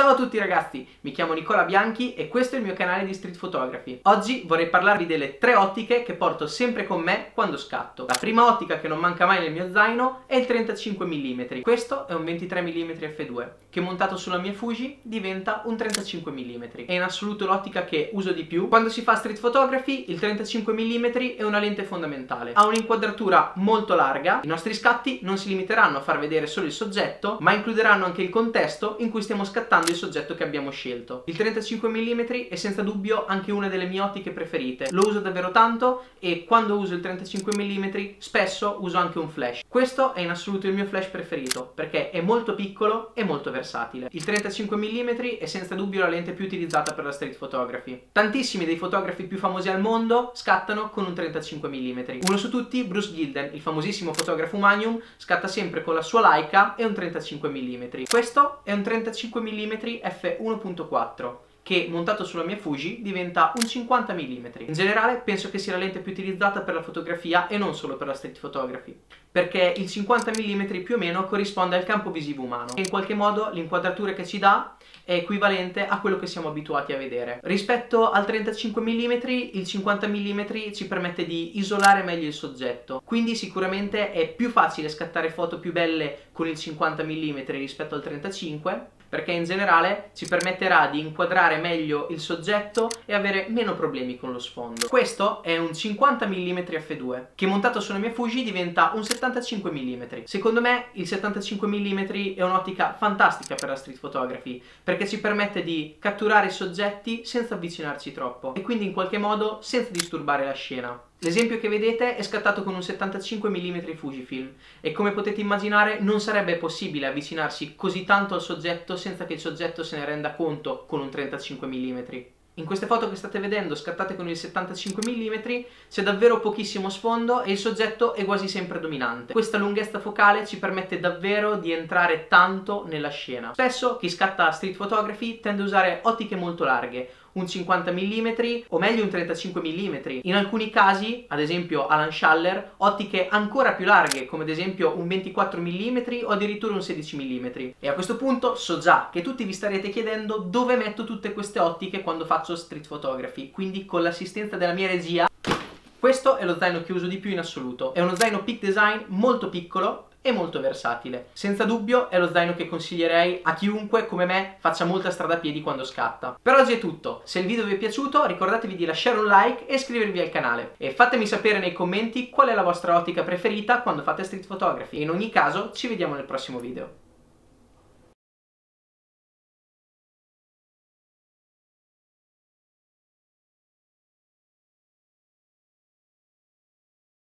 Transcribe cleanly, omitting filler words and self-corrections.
Ciao a tutti ragazzi, mi chiamo Nicola Bianchi e questo è il mio canale di street photography. Oggi vorrei parlarvi delle tre ottiche che porto sempre con me quando scatto. La prima ottica che non manca mai nel mio zaino è il 35 mm. Questo è un 23 mm f2 che montato sulla mia Fuji diventa un 35 mm. È in assoluto l'ottica che uso di più. Quando si fa street photography il 35 mm è una lente fondamentale. Ha un'inquadratura molto larga, i nostri scatti non si limiteranno a far vedere solo il soggetto, ma includeranno anche il contesto in cui stiamo scattando il soggetto che abbiamo scelto. Il 35 mm è senza dubbio anche una delle mie ottiche preferite. Lo uso davvero tanto e quando uso il 35 mm spesso uso anche un flash. Questo è in assoluto il mio flash preferito perché è molto piccolo e molto versatile. Il 35 mm è senza dubbio la lente più utilizzata per la street photography. Tantissimi dei fotografi più famosi al mondo scattano con un 35 mm. Uno su tutti, Bruce Gilden, il famosissimo fotografo Magnum, scatta sempre con la sua Leica e un 35 mm. Questo è un 35 mm f1.4 che montato sulla mia Fuji diventa un 50 mm. In generale penso che sia la lente più utilizzata per la fotografia e non solo per la street photography, perché il 50 mm più o meno corrisponde al campo visivo umano e in qualche modo l'inquadratura che ci dà è equivalente a quello che siamo abituati a vedere. Rispetto al 35 mm, il 50 mm ci permette di isolare meglio il soggetto, quindi sicuramente è più facile scattare foto più belle con il 50 mm rispetto al 35, perché in generale ci permetterà di inquadrare meglio il soggetto e avere meno problemi con lo sfondo. Questo è un 50 mm f2 che montato sulla mia Fuji diventa un 75 mm. Secondo me il 75 mm è un'ottica fantastica per la street photography perché ci permette di catturare i soggetti senza avvicinarci troppo e quindi in qualche modo senza disturbare la scena. L'esempio che vedete è scattato con un 75 mm Fujifilm e come potete immaginare non sarebbe possibile avvicinarsi così tanto al soggetto senza che il soggetto se ne renda conto con un 35 mm. In queste foto che state vedendo scattate con il 75 mm c'è davvero pochissimo sfondo e il soggetto è quasi sempre dominante. Questa lunghezza focale ci permette davvero di entrare tanto nella scena. Spesso chi scatta street photography tende a usare ottiche molto larghe, un 50 mm o meglio un 35 mm. In alcuni casi, ad esempio Alan Schaller, ottiche ancora più larghe come ad esempio un 24 mm o addirittura un 16 mm. E a questo punto so già che tutti vi starete chiedendo dove metto tutte queste ottiche quando faccio street photography, quindi con l'assistenza della mia regia. Questo è lo zaino che uso di più in assoluto. È uno zaino Peak Design molto piccolo e molto versatile. Senza dubbio è lo zaino che consiglierei a chiunque come me faccia molta strada a piedi quando scatta. Per oggi è tutto. Se il video vi è piaciuto ricordatevi di lasciare un like e iscrivervi al canale e fatemi sapere nei commenti qual è la vostra ottica preferita quando fate street photography. In ogni caso ci vediamo nel prossimo video.